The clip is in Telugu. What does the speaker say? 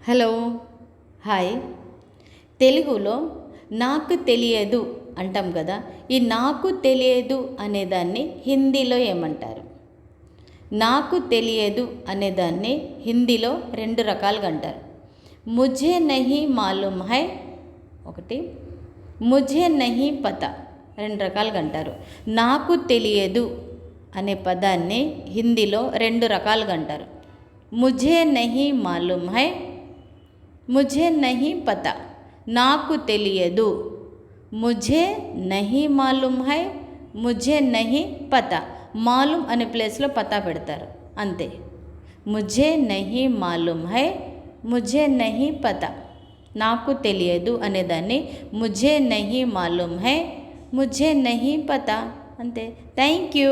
Hello, hi. తెలుగులో నాకు తెలియదు అంటాం కదా. ఈ నాకు తెలియదు అనేదాన్ని హిందీలో ఏమంటారు? నాకు తెలియదు అనేదాన్ని హిందీలో రెండు రకాలుగా అంటారు. ముఝే నహీ మాలూమ్ హై ఒకటి, ముఝే నహీ పతా రెండు రకాలుగా అంటారు. నాకు తెలియదు అనే పదాన్ని హిందీలో రెండు రకాలుగా అంటారు. ముఝే నహీ మాలూమ్ హై, ముఝే నహీ పతా. నాకు తెలియదు, ముఝే నహీ మాలూమ్ హై, ముఝే నహీ పతా. మాలూమ్ అనే ప్లేస్లో పతా పెడతారు అంతే. ముఝే నహీ మాలూమ్ హై, ముఝే నహీ పతా. నాకు తెలియదు అనేదాన్ని ముఝే నహీ మాలూమ్ హై, ముఝే నహీ పతా అంతే. Thank you.